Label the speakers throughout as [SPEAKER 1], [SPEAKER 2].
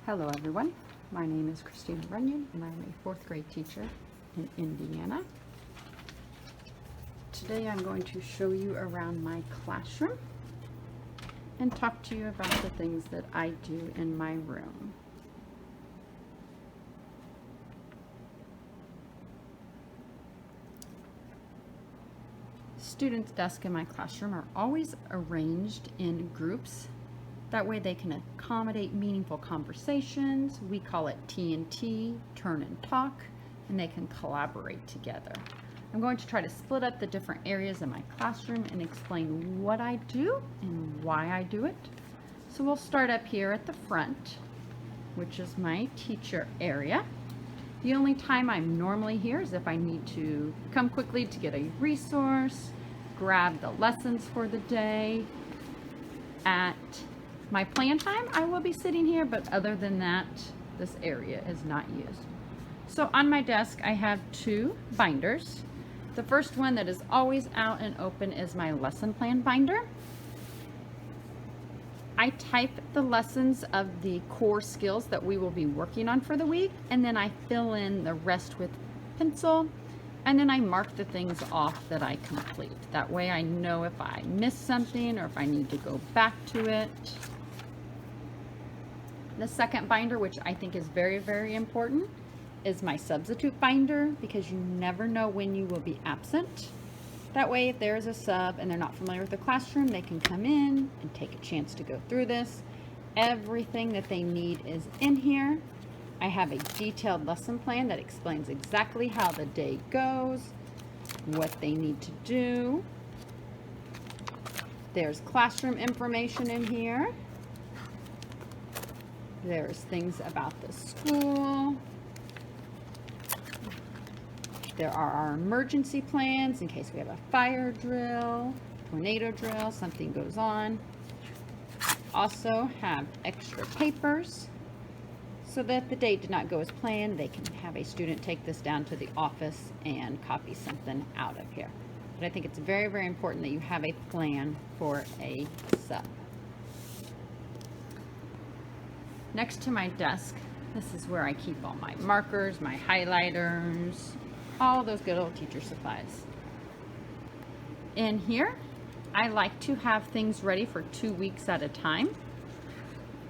[SPEAKER 1] Hello everyone, my name is Runyan and I'm a 4th grade teacher in Indiana. Today I'm going to show you around my classroom and talk to you about the things that I do in my room. Students' desks in my classroom are always arranged in groups. That way they can accommodate meaningful conversations. We call it T&T, turn and talk, and they can collaborate together. I'm going to try to split up the different areas in my classroom and explain what I do and why I do it. So we'll start up here at the front, which is my teacher area. The only time I'm normally here is if I need to come quickly to get a resource, grab the lessons for the day. At my plan time, I will be sitting here, but other than that, this area is not used. So on my desk, I have 2 binders. The first one that is always out and open is my lesson plan binder. I type the lessons of the core skills that we will be working on for the week, and then I fill in the rest with pencil, and then I mark the things off that I complete. That way I know if I missed something or if I need to go back to it. The second binder, which I think is very, very important, is my substitute binder, because you never know when you will be absent. That way, if there's a sub and they're not familiar with the classroom, they can come in and take a chance to go through this. Everything that they need is in here. I have a detailed lesson plan that explains exactly how the day goes, what they need to do. There's classroom information in here. There's things about the school. There are our emergency plans in case we have a fire drill, tornado drill, something goes on. Also have extra papers so that the day did not go as planned. They can have a student take this down to the office and copy something out of here. But I think it's very, very important that you have a plan for a sub. Next to my desk, this is where I keep all my markers, my highlighters, all those good old teacher supplies. In here, I like to have things ready for 2 weeks at a time.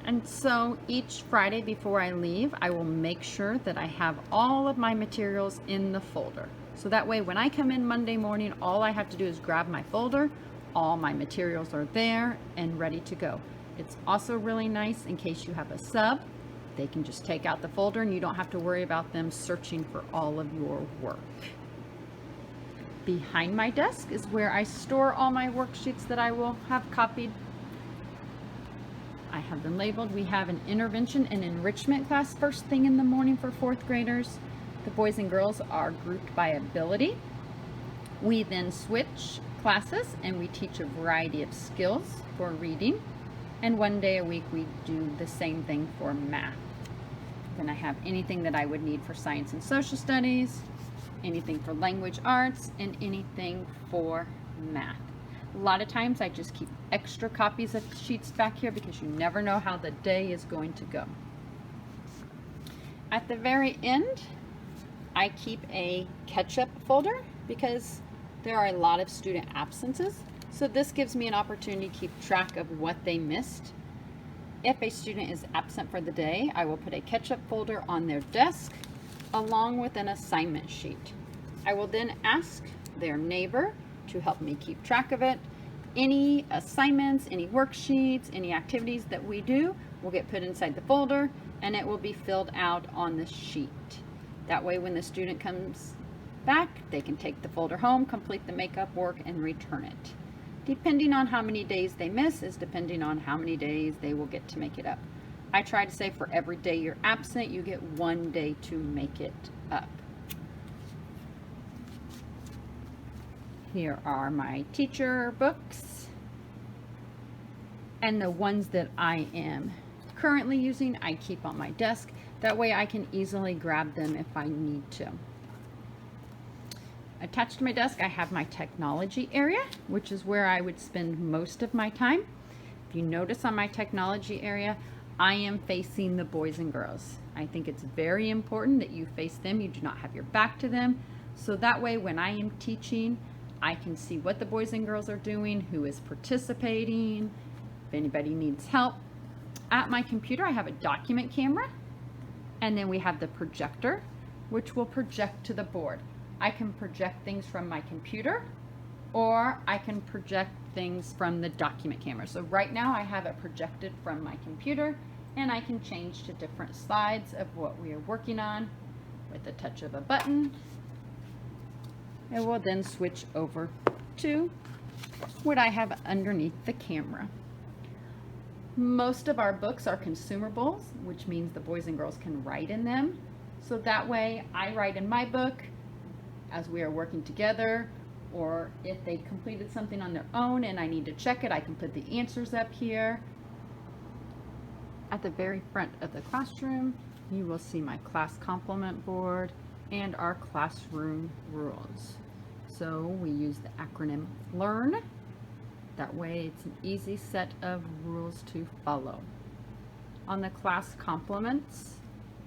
[SPEAKER 1] And so each Friday before I leave, I will make sure that I have all of my materials in the folder. So that way when I come in Monday morning, all I have to do is grab my folder, all my materials are there and ready to go. It's also really nice in case you have a sub. They can just take out the folder and you don't have to worry about them searching for all of your work. Behind my desk is where I store all my worksheets that I will have copied. I have them labeled. We have an intervention and enrichment class first thing in the morning for 4th graders. The boys and girls are grouped by ability. We then switch classes and we teach a variety of skills for reading. And 1 day a week we do the same thing for math. Then I have anything that I would need for science and social studies, anything for language arts, and anything for math. A lot of times I just keep extra copies of sheets back here because you never know how the day is going to go. At the very end, I keep a catch-up folder because there are a lot of student absences. So this gives me an opportunity to keep track of what they missed. If a student is absent for the day, I will put a catch-up folder on their desk along with an assignment sheet. I will then ask their neighbor to help me keep track of it. Any assignments, any worksheets, any activities that we do will get put inside the folder and it will be filled out on the sheet. That way when the student comes back, they can take the folder home, complete the makeup work, and return it. Depending on how many days they miss is depending on how many days they will get to make it up. I try to say for every day you're absent, you get 1 day to make it up. Here are my teacher books. And the ones that I am currently using, I keep on my desk. That way I can easily grab them if I need to. Attached to my desk, I have my technology area, which is where I would spend most of my time. If you notice on my technology area, I am facing the boys and girls. I think it's very important that you face them. You do not have your back to them. So that way, when I am teaching, I can see what the boys and girls are doing, who is participating, if anybody needs help. At my computer, I have a document camera, and then we have the projector, which will project to the board. I can project things from my computer, or I can project things from the document camera. So right now I have it projected from my computer, and I can change to different slides of what we are working on with the touch of a button. It will then switch over to what I have underneath the camera. Most of our books are consumables, which means the boys and girls can write in them. So that way I write in my book as we are working together, or if they completed something on their own and I need to check it, I can put the answers up here. At the very front of the classroom, you will see my class complement board and our classroom rules. So we use the acronym LEARN. That way it's an easy set of rules to follow. On the class compliments,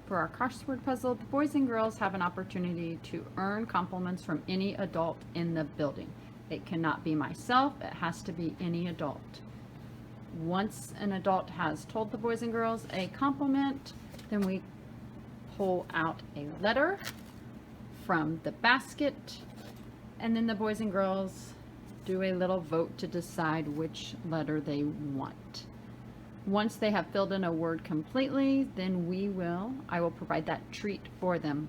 [SPEAKER 1] for our crossword puzzle, the boys and girls have an opportunity to earn compliments from any adult in the building. It cannot be myself, it has to be any adult. Once an adult has told the boys and girls a compliment, then we pull out a letter from the basket, and then the boys and girls do a little vote to decide which letter they want. Once they have filled in a word completely, then I will provide that treat for them.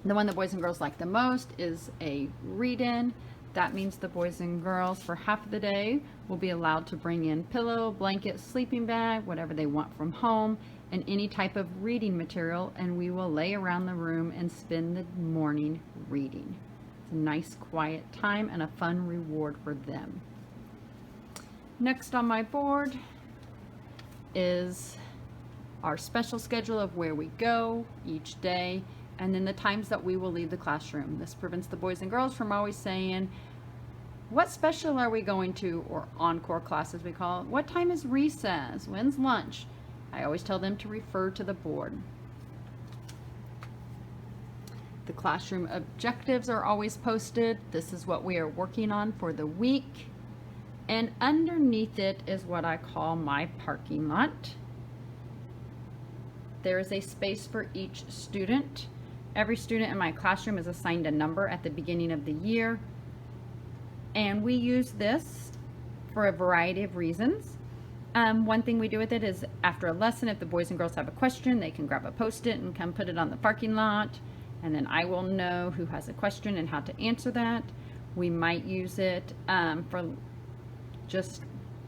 [SPEAKER 1] The one the boys and girls like the most is a read-in. That means the boys and girls for half of the day will be allowed to bring in pillow, blanket, sleeping bag, whatever they want from home, and any type of reading material, and we will lay around the room and spend the morning reading. It's a nice quiet time and a fun reward for them. Next on my board is our special schedule of where we go each day, and then the times that we will leave the classroom. This prevents the boys and girls from always saying, what special are we going to, or encore class as we call it. What time is recess? When's lunch? I always tell them to refer to the board. The classroom objectives are always posted. This is what we are working on for the week. And underneath it is what I call my parking lot. There is a space for each student. Every student in my classroom is assigned a number at the beginning of the year. And we use this for a variety of reasons. One thing we do with it is after a lesson, if the boys and girls have a question, they can grab a Post-it and come put it on the parking lot. And then I will know who has a question and how to answer that. We might use it for just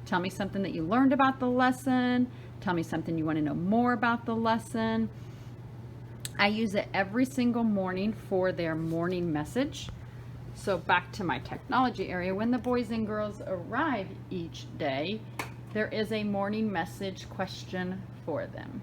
[SPEAKER 1] tell me something that you learned about the lesson. Tell me something you want to know more about the lesson. I use it every single morning for their morning message. So back to my technology area, when the boys and girls arrive each day, there is a morning message question for them.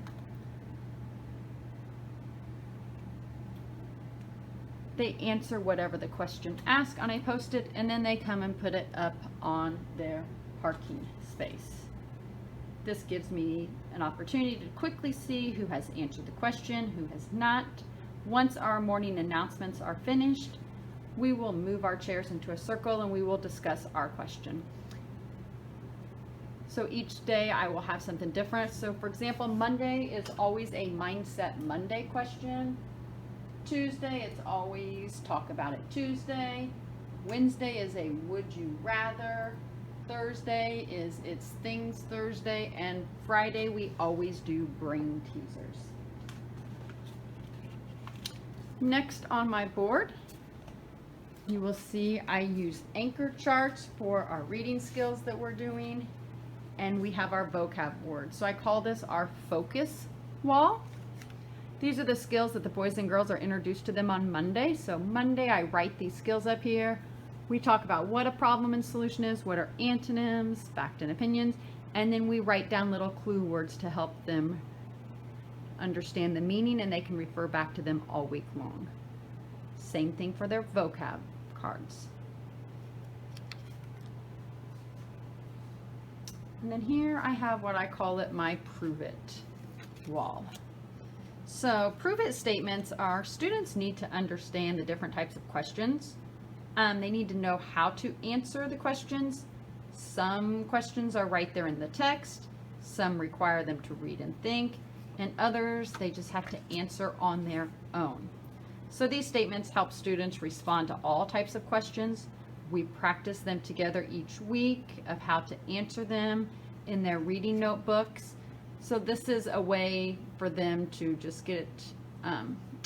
[SPEAKER 1] They answer whatever the question asks on a Post-it, and then they come and put it up on their parking space. This gives me an opportunity to quickly see who has answered the question, who has not. Once our morning announcements are finished, we will move our chairs into a circle and we will discuss our question. So each day I will have something different. So for example, Monday is always a Mindset Monday question. Tuesday, it's always Talk About It Tuesday. Wednesday is a Would You Rather. Thursday is It's Things Thursday. And Friday, we always do Brain Teasers. Next on my board, you will see I use anchor charts for our reading skills that we're doing. And we have our vocab words. So I call this our focus wall. These are the skills that the boys and girls are introduced to them on Monday. So Monday, I write these skills up here. We talk about what a problem and solution is, what are antonyms, fact and opinions, and then we write down little clue words to help them understand the meaning, and they can refer back to them all week long. Same thing for their vocab cards. And then here I have what I call it my Prove It. wall. So prove it statements are students need to understand the different types of questions. They need to know how to answer the questions. Some questions are right there in the text. Some require them to read and think, and others they just have to answer on their own. So these statements help students respond to all types of questions. We practice them together each week of how to answer them in their reading notebooks. So this is a way for them to just get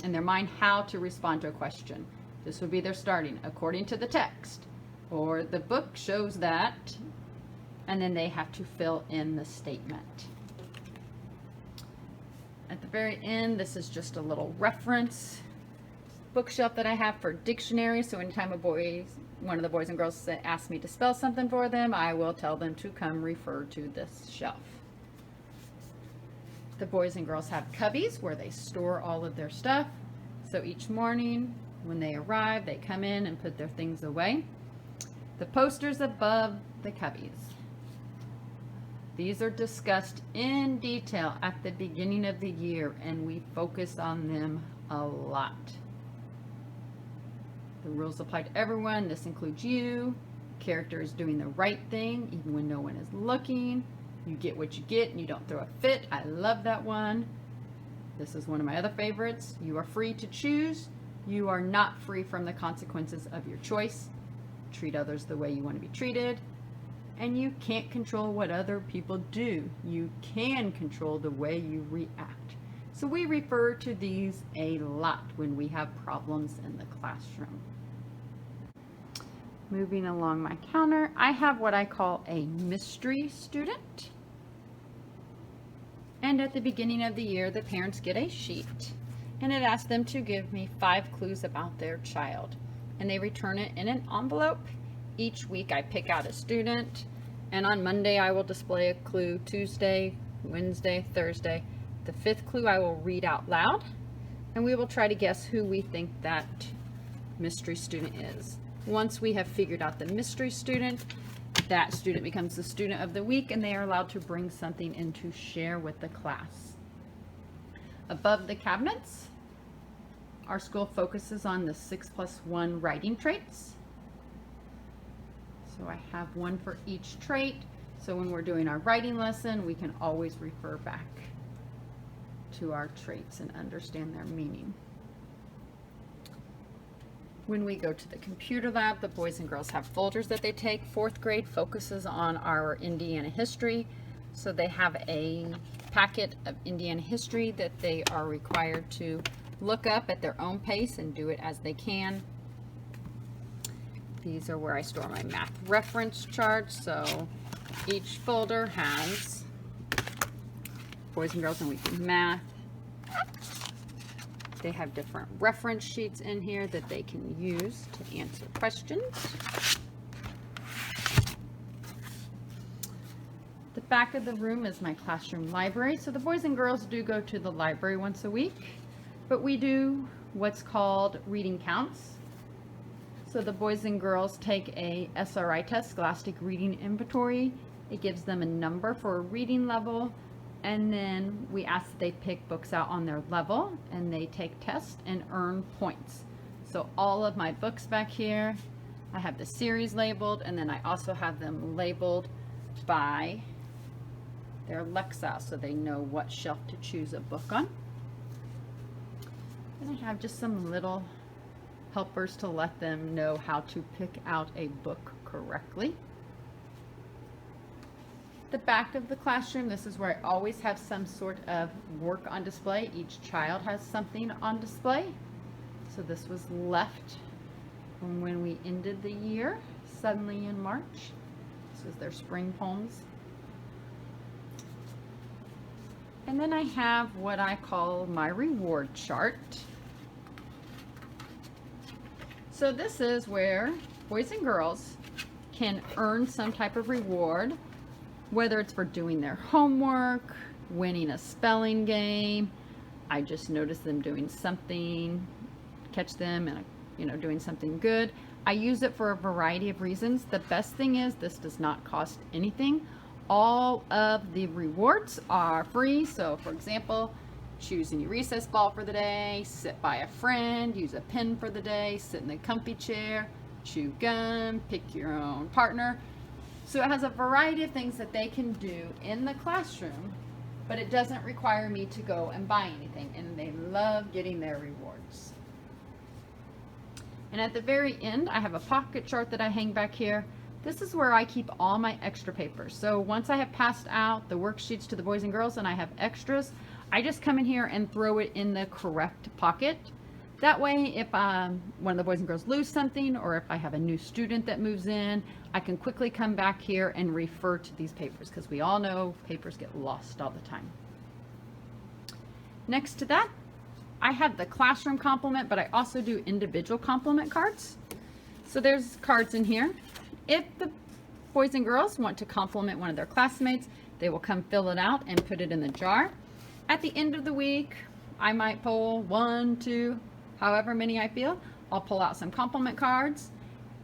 [SPEAKER 1] in their mind how to respond to a question. This would be their starting, according to the text, or the book shows that, and then they have to fill in the statement. At the very end, this is just a little reference bookshelf that I have for dictionaries. So anytime one of the boys and girls ask me to spell something for them, I will tell them to come refer to this shelf. The boys and girls have cubbies where they store all of their stuff. So each morning when they arrive, they come in and put their things away. The posters above the cubbies. These are discussed in detail at the beginning of the year, and we focus on them a lot. The rules apply to everyone. This includes you. Character is doing the right thing even when no one is looking. You get what you get and you don't throw a fit. I love that one. This is one of my other favorites. You are free to choose. You are not free from the consequences of your choice. Treat others the way you want to be treated. And you can't control what other people do. You can control the way you react. So we refer to these a lot when we have problems in the classroom. Moving along my counter, I have what I call a mystery student. And at the beginning of the year, the parents get a sheet, and it asks them to give me 5 clues about their child. And they return it in an envelope. Each week I pick out a student, and on Monday I will display a clue, Tuesday, Wednesday, Thursday. The 5th clue I will read out loud, and we will try to guess who we think that mystery student is. Once we have figured out the mystery student, that student becomes the student of the week, and they are allowed to bring something in to share with the class. Above the cabinets, our school focuses on the 6+1 writing traits. So I have one for each trait. So when we're doing our writing lesson, we can always refer back to our traits and understand their meaning. When we go to the computer lab, the boys and girls have folders that they take. 4th grade focuses on our Indiana history. So they have a packet of Indiana history that they are required to look up at their own pace and do it as they can. These are where I store my math reference charts. So each folder has boys and girls and weekly math. They have different reference sheets in here that they can use to answer questions. The back of the room is my classroom library. So the boys and girls do go to the library once a week, but we do what's called reading counts. So the boys and girls take a SRI test, Scholastic Reading Inventory. It gives them a number for a reading level, and then we ask that they pick books out on their level, and they take tests and earn points. So all of my books back here, I have the series labeled, and then I also have them labeled by their Lexile so they know what shelf to choose a book on. And I have just some little helpers to let them know how to pick out a book correctly. The back of the classroom, this is where I always have some sort of work on display. Each child has something on display. So this was left from when we ended the year, suddenly in March. This is their spring poems. And then I have what I call my reward chart. So this is where boys and girls can earn some type of reward, whether it's for doing their homework, winning a spelling game. I just noticed them doing something, catch them and doing something good. I use it for a variety of reasons. The best thing is this does not cost anything. all of the rewards are free. So for example, choose a new recess ball for the day, sit by a friend, use a pen for the day, sit in a comfy chair, chew gum, pick your own partner. So it has a variety of things that they can do in the classroom, but it doesn't require me to go and buy anything, and they love getting their rewards. And at the very end, I have a pocket chart that I hang back here. This is where I keep all my extra papers. So once I have passed out the worksheets to the boys and girls and I have extras, I just come in here and throw it in the correct pocket. That way, if one of the boys and girls lose something, or if I have a new student that moves in, I can quickly come back here and refer to these papers, because we all know papers get lost all the time. Next to that, I have the classroom complement, but I also do individual complement cards. So there's cards in here. If the boys and girls want to compliment one of their classmates, they will come fill it out and put it in the jar. At the end of the week, I might pull 1, 2, however many I feel. I'll pull out some compliment cards,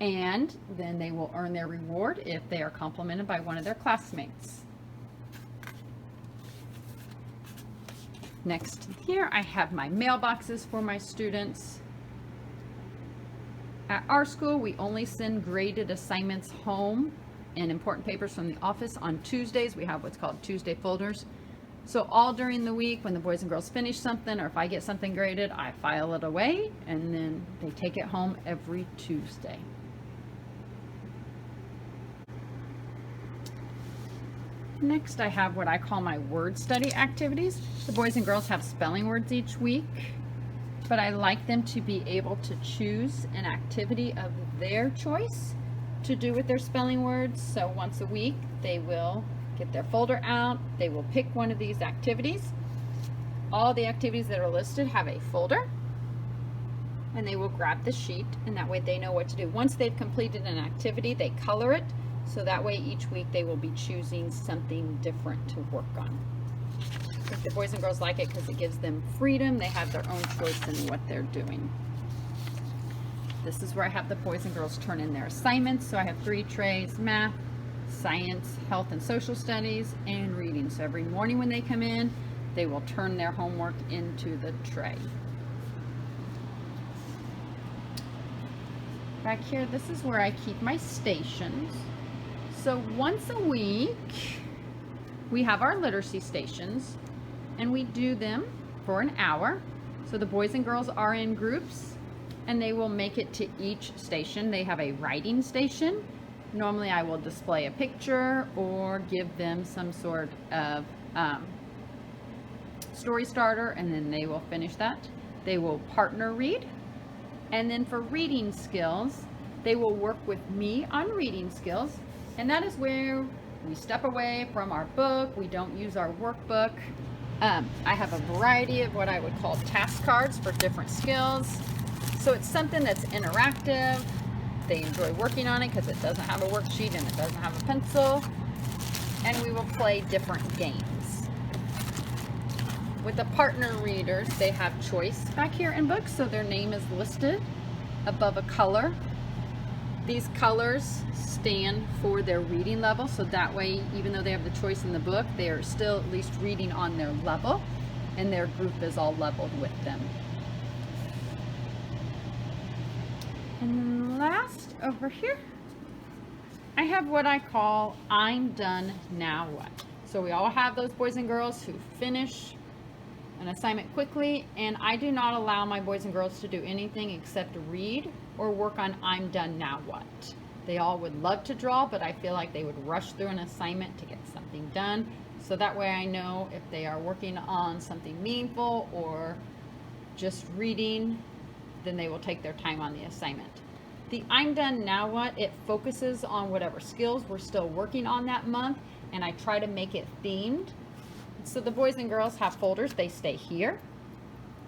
[SPEAKER 1] and then they will earn their reward if they are complimented by one of their classmates. Next here, I have my mailboxes for my students. At our school, we only send graded assignments home and important papers from the office on Tuesdays. We have what's called Tuesday folders. So all during the week, when the boys and girls finish something, or if I get something graded, I file it away, and then they take it home every Tuesday. Next, I have what I call my word study activities. The boys and girls have spelling words each week, but I like them to be able to choose an activity of their choice to do with their spelling words. So once a week, they will get their folder out, they will pick one of these activities. All the activities that are listed have a folder, and they will grab the sheet, and that way they know what to do. Once they've completed an activity, they color it, so that way each week they will be choosing something different to work on. I think the boys and girls like it because it gives them freedom. They have their own choice in what they're doing. This is where I have the boys and girls turn in their assignments. So I have 3 trays: math, science, health and social studies, and reading. So every morning when they come in, they will turn their homework into the tray. Back here, this is where I keep my stations. So once a week, we have our literacy stations, and we do them for an hour. So the boys and girls are in groups, and they will make it to each station. They have a writing station. Normally I will display a picture or give them some sort of story starter, and then they will finish that. They will partner read. And then for reading skills, they will work with me on reading skills. And that is where we step away from our book. We don't use our workbook. I have a variety of what I would call task cards for different skills. So it's something that's interactive. They enjoy working on it because it doesn't have a worksheet and it doesn't have a pencil. And we will play different games. With the partner readers, they have choice back here in books. So their name is listed above a color. These colors stand for their reading level, so that way, even though they have the choice in the book, they are still at least reading on their level, and their group is all leveled with them. And last, over here, I have what I call I'm done, now what? So we all have those boys and girls who finish an assignment quickly, and I do not allow my boys and girls to do anything except read or work on I'm done, now what? They all would love to draw, but I feel like they would rush through an assignment to get something done. So that way I know if they are working on something meaningful or just reading, then they will take their time on the assignment. The I'm done, now what? It focuses on whatever skills we're still working on that month, and I try to make it themed. So the boys and girls have folders, they stay here.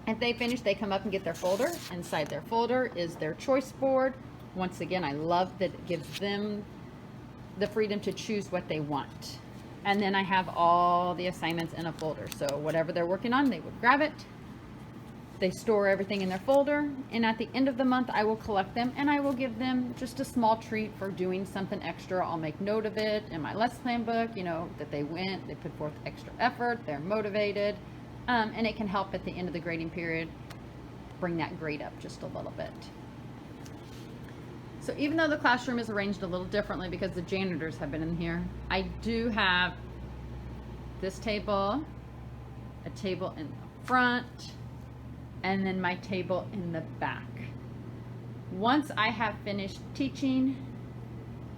[SPEAKER 1] If they finish, they come up and get their folder. Inside their folder is their choice board. Once again, I love that it gives them the freedom to choose what they want. And then I have all the assignments in a folder. So whatever they're working on, they would grab it They store everything in their folder, and at the end of the month I will collect them and I will give them just a small treat for doing something extra. I'll make note of it in my lesson plan book, you know, that they put forth extra effort, they're motivated, and it can help at the end of the grading period bring that grade up just a little bit. So even though the classroom is arranged a little differently because the janitors have been in here, I do have this table, a table in the front, and then my table in the back. Once I have finished teaching,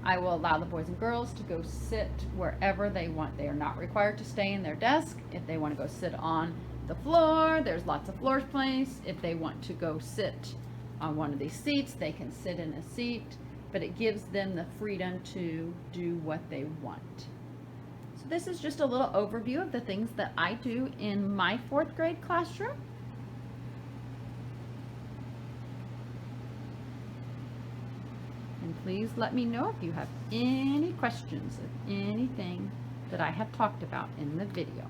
[SPEAKER 1] I will allow the boys and girls to go sit wherever they want. They are not required to stay in their desk. If they want to go sit on the floor, there's lots of floor space. If they want to go sit on one of these seats, they can sit in a seat, but it gives them the freedom to do what they want. So this is just a little overview of the things that I do in my 4th grade classroom. And please let me know if you have any questions of anything that I have talked about in the video.